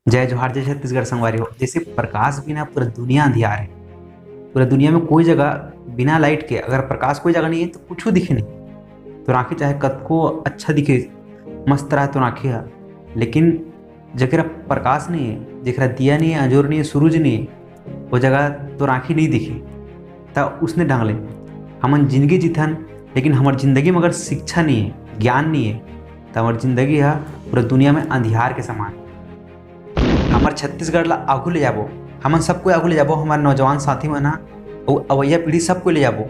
जय जोहार जय छत्तीसगढ़ संगवारी हो। जैसे प्रकाश बिना पूरा दुनिया अंधियार है। पूरा दुनिया में कोई जगह बिना लाइट के अगर प्रकाश कोई जगह नहीं है तो कुछ दिखे नहीं। तो आँखें चाहे कतको अच्छा दिखे, मस्त रहा तो आँखें है, लेकिन जगह प्रकाश नहीं है, जगह दिया नहीं है, अंजोर नहीं है, सूरज नहीं है, वो जगह तो आँखें नहीं दिखे। तब उसने ढंग ले हमन जिंदगी जीथन, लेकिन हमारी ज़िंदगी में अगर शिक्षा नहीं है, ज्ञान नहीं है, तो हमारी ज़िंदगी है पूरा दुनिया में अंधियार के समान। हमार छत्तीसगढ़ ला आगू ले जाबो, हमन सबको आगू ले जाबो, हमारे नौजवान साथी मन और अवैया पीढ़ी सबको ले जाबो।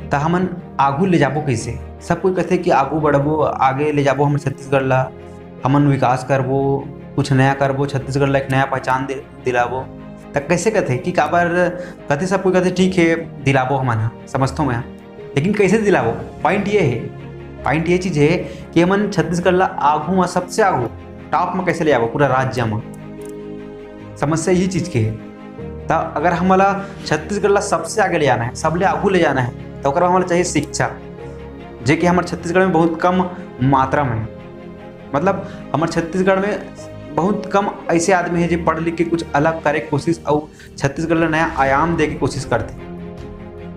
तो हमन आगू ले जाबो कैसे? सब कोई कहते कि आगू बढ़बो, आगे ले जाबो हमारे छत्तीसगढ़ ला, हमन विकास करबो, कुछ नया करबो, छत्तीसगढ़ ला एक नया पहचान दिलाबो। तो कैसे कहते कि काबर कहते, सब कोई कहते ठीक है दिलाबो हमन, समझता हूँ मैं, लेकिन कैसे दिलाबो? पॉइंट ये चीज़ है कि हमन छत्तीसगढ़ ला आगू में, सबसे आगू टॉप में कैसे ले जाबो पूरा राज्य में। समस्या यही चीज़ की है। तो अगर हमारा छत्तीसगढ़ ला सबसे आगे ले जाना है, सबले आगू ले जाना है, तो हमारा चाहिए शिक्षा, जो कि हमारे छत्तीसगढ़ में बहुत कम मात्रा में है। मतलब हमारे छत्तीसगढ़ में बहुत कम ऐसे आदमी हैं जो पढ़ लिख के कुछ अलग करे कोशिश और छत्तीसगढ़ ला नया आयाम दे के कोशिश करते।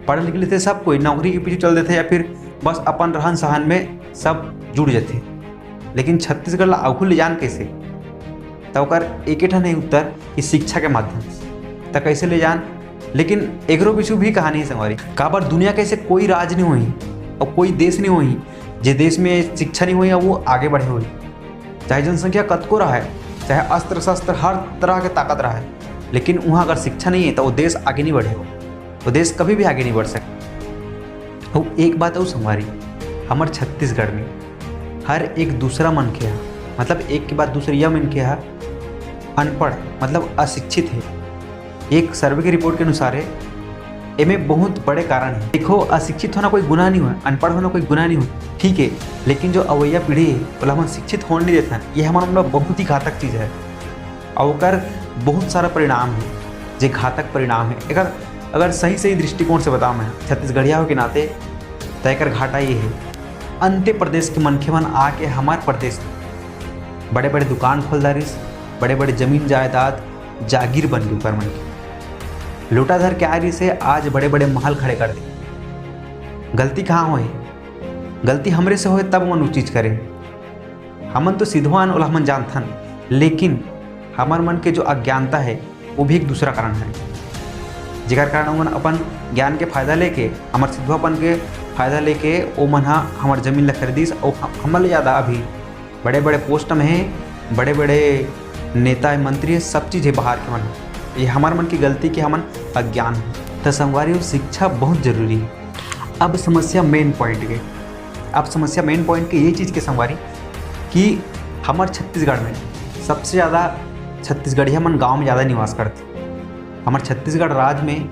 पढ़ लिख लेते सब कोई नौकरी के पीछे चल देते या फिर बस अपन रहन सहन में सब जुड़ जाते, लेकिन छत्तीसगढ़ ला आगू ले जान कैसे? तो एक नहीं उत्तर कि शिक्षा के माध्यम से। तो कैसे ले जान? लेकिन एकरो पीछू भी कहानी है संगवारी। काबर दुनिया कैसे कोई राज नहीं हुई और कोई देश नहीं हुई जे देश में शिक्षा नहीं हुई और वो आगे बढ़े हुई। चाहे जनसंख्या कतको रहा है, चाहे अस्त्र शस्त्र हर तरह के ताकत रहा है, लेकिन वहाँ अगर शिक्षा नहीं है तो वो देश आगे नहीं बढ़े हो, वो देश कभी भी आगे नहीं बढ़ सकते। और एक बात है संगवारी, हमारे छत्तीसगढ़ में हर एक दूसरा मन के है, मतलब एक के बाद दूसरी यह मन के है अनपढ़, मतलब अशिक्षित है। एक सर्वे की रिपोर्ट के अनुसार है इनमें बहुत बड़े कारण है। देखो, अशिक्षित होना कोई गुनाह नहीं हुआ, अनपढ़ होना कोई गुनाह नहीं हुआ, ठीक है, लेकिन जो अवैया पीढ़ी है बोला हम शिक्षित होने नहीं देता, ये हमारा बहुत ही घातक चीज़ है। और बहुत सारा परिणाम है जो घातक परिणाम है। अगर सही दृष्टिकोण से बताऊँ मैं छत्तीसगढ़िया हो के नाते, तो एक घाटा ये है, अन्य प्रदेश के मनखे मन आके हमारे प्रदेश में बड़े बड़े दुकान खोल दारिस, बड़े बड़े जमीन जायदाद जागीर बन गई पर मन की लूटाधर के आरी से आज बड़े बड़े महल खड़े कर दे। गलती कहाँ होए? गलती हमरे से होए तब मन वो चीज़ करे। हमन तो सिद्धवान और हमन जानथन, लेकिन हमार मन के जो अज्ञानता है वो भी एक दूसरा कारण है, जिकर कारण हमन अपन ज्ञान के फायदा लेके, हमार सिद्धवापन के फायदा लेके वो मन हमार जमीन ला खरीदिस और हमन ज़्यादा अभी बड़े बड़े पोस्ट में हैं, बड़े बड़े नेता मंत्री सब चीज़ है बाहर के मन। ये हमारे मन की गलती कि हमन अज्ञान है। तो संगवारी शिक्षा बहुत जरूरी है। अब समस्या मेन पॉइंट के ये चीज़ के संगवारी कि हमारे छत्तीसगढ़ में सबसे ज़्यादा छत्तीसगढ़िया मन गांव में ज़्यादा निवास करते। हमारे छत्तीसगढ़ राज्य में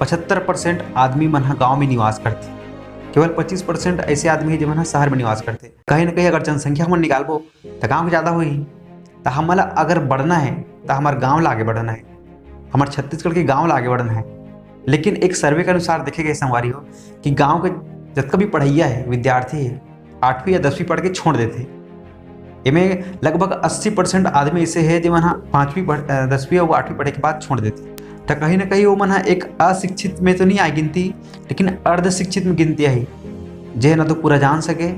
75% आदमी मन गाँव में निवास करते, केवल 25% ऐसे आदमी हैं जो शहर में निवास करते। कहीं ना कहीं अगर जनसंख्या हम निकालबो तो गाँव ज़्यादा होगी। तो हमारा अगर बढ़ना है तो हमारे गाँव ला आगे बढ़ना है, हमारे छत्तीसगढ़ के गाँव ला आगे बढ़ना है। लेकिन एक सर्वे के अनुसार देखे गए संगवारी हो कि गाँव के जितना भी पढ़ैया है, विद्यार्थी है, 8वीं या 10वीं पढ़ के छोड़ देते। इनमें लगभग 80% आदमी ऐसे है जो 5वीं 10वीं और 8वीं पढ़े के बाद छोड़ देते। तो कहीं ना कहीं वो मन एक अशिक्षित में तो नहीं आई गिनती, लेकिन अर्ध शिक्षित में गिनती आई, जे ना तो पूरा जान सके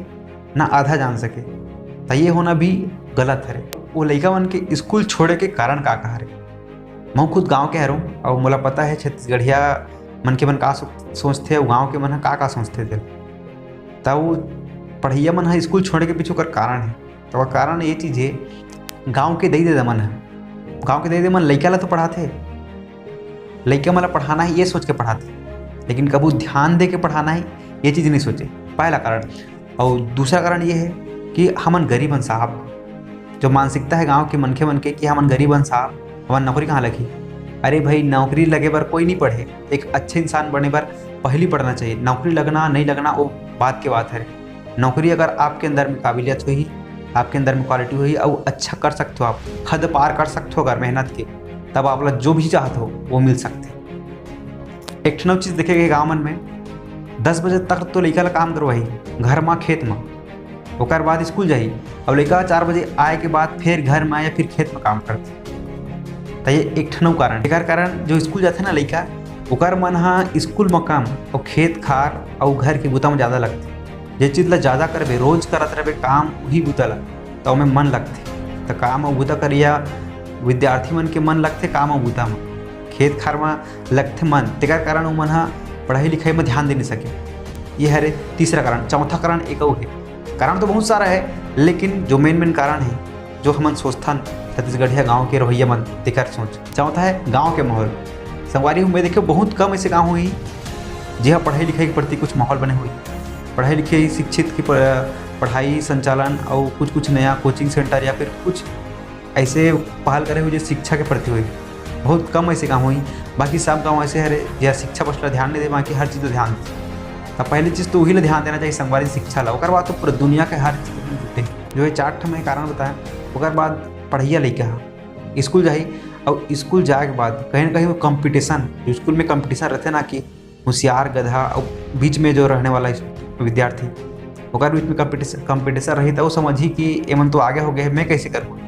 ना आधा जान सके। तो ये होना भी गलत है। वो लड़का मन के स्कूल छोड़े के कारण का है? मैं खुद गांव के हूँ और मुझे पता है छत्तीसगढ़िया मन के मन का सोचते और गाँव के मन का सोचते थे। तो वो पढ़ैया मन स्कूल छोड़े के पीछे कर कारण है। तो वह कारण ये चीज़ है, गाँव के दे मन है, गाँव के दे मन लड़का ला तो पढ़ाते, लड़का मतलब पढ़ाना है ये सोच के पढ़ाते, लेकिन कबू ध्यान दे के पढ़ाना है ये चीज़ नहीं सोचे। पहला कारण। और दूसरा कारण ये है कि हमन गरीबन साहब, जो मानसिकता है गांव के मन के कि हमन गरीबन साहब, हमन नौकरी कहाँ लगी? अरे भाई, नौकरी लगे बर कोई नहीं पढ़े। एक अच्छे इंसान बनने पर पहले पढ़ना चाहिए। नौकरी लगना नहीं लगना वो बात की बात है। नौकरी अगर आपके अंदर में काबिलियत हुई, आपके अंदर में क्वालिटी हुई और अच्छा कर सकते हो, आप हद पार कर सकते हो अगर मेहनत के, तब आप लोग जो भी चाहते हो वो मिल सकते। एक नौ चीज़ देखेगा गाँव मन में 10 बजे तक तो लड़का ला काम करवाई घर में, खेत में, ओकर बाद स्कूल जाही। अब लड़का 4 बजे आए के बाद फिर घर में या फिर खेत में काम करते। तो ये एक ठनऊ कारण एकर कारण जो स्कूल जाते ना लड़का, ओकर मन हाँ स्कूल में काम और खेत खार और घर के बुता में ज़्यादा लगते। जे चीज़ ला ज़्यादा करबे, रोज करत रहबे काम वही बुता ला, तो में मन लगते। तो काम और बुता करिया विद्यार्थी मन के मन लगते काम और बुता में, खेत खार में लगते मन, तेकर कारण वो मन हाँ पढ़ाई लिखाई में ध्यान दे नहीं सके। ये है तीसरा कारण। चौथा कारण एक और है, कारण तो बहुत सारा है लेकिन जो मेन कारण है जो हमन सोचथन छत्तीसगढ़िया गाँव के रवैया मन तेकर सोच। चौथा है गाँव के माहौल। संगवारी में देखिए बहुत कम ऐसे गाँव हुई जहाँ पढ़ाई लिखाई के प्रति कुछ माहौल बने हुई, पढ़ाई लिखाई शिक्षित की पढ़ाई संचालन और कुछ नया कोचिंग सेंटर या फिर कुछ ऐसे पहल करे हुए जो शिक्षा के प्रति हुई। बहुत कम ऐसे काम हुई। बाकी सब गाँव ऐसे है जहाँ शिक्षा पर ध्यान नहीं दे, बाकी हर चीज़ ध्यान दे। तो पहली चीज़ तो वही ला ध्यान देना चाहिए संगवारी शिक्षा ला। ओकर बाद तो पूरा दुनिया के हर चीज़ जुटे जो है 4 ठो में कारण बताया। ओकर बाद पढ़ैया लड़का स्कूल जाही और स्कूल जाए के बाद कहीं ना कहीं वो कंपटीशन, जो स्कूल में कंपटीशन रहते ना कि होशियार गधा और बीच में जो रहने वाला विद्यार्थी, ओकर बीच में कंपटीशन रही तो वो समझी कि एमन तो आगे हो गए, मैं कैसे करूँ।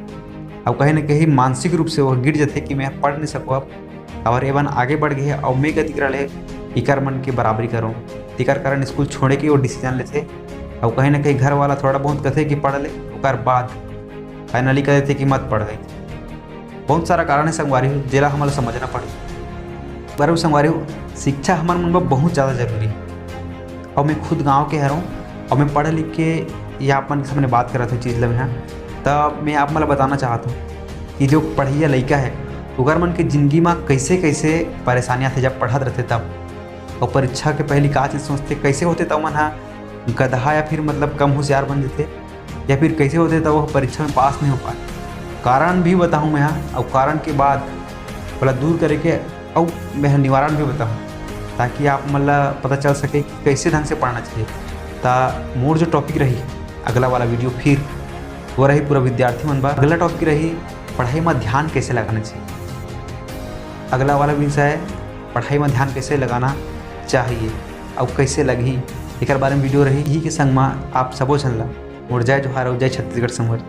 अब कहीं ना कहीं मानसिक रूप से वो गिर जाते कि मैं पढ़ नहीं सकूँ अब, और एमन आगे बढ़ गए और मैं गति करा ले इकर मन के बराबरी करूँ। इकर कारण स्कूल छोड़े के वो डिसीजन लेते और कहीं ना कहीं घर वाला थोड़ा बहुत कहते कि पढ़ ले, ओकर बाद फाइनली कह देते कि मत पढ़। बहुत सारा कारण है संगवारी जेला हमारा समझना पड़े। पर संगवारी शिक्षा हमारे मन में बहुत ज़्यादा जरूरी है। और मैं खुद गांव के हूँ और मैं पढ़ लिख के या अपन के सामने बात कर रहा था चीज़ लगे हैं, तब मैं आप मतलब बताना चाहता हूँ कि जो पढ़िया लड़का है ओकर मन के ज़िंदगी में कैसे कैसे परेशानियाँ थे जब पढ़त रहते तब, और परीक्षा के पहले का चीज़ सोचते कैसे होते तब मन हाँ गधा या फिर मतलब कम होशियार बन जाते, या फिर कैसे होते तब वो परीक्षा में पास नहीं हो पाए। कारण भी बताऊँ मैं यहाँ, और कारण के बाद बोला दूर करे के और मैं निवारण भी बताऊँ ताकि आप मतलब पता चल सके कि कैसे ढंग से पढ़ना चाहिए। ता मोर जो टॉपिक रही अगला वाला वीडियो फिर वो रही पूरा विद्यार्थी मन बा। अगला टॉपिक रही पढ़ाई में ध्यान कैसे लगाना चाहिए। अगला वाला विषय पढ़ाई में ध्यान कैसे लगाना चाहिए और कैसे लगी एक बारे में वीडियो रही। ही के संग में आप सबो झन ला मोर जय जोहार और जय छत्तीसगढ़ संघर्ष।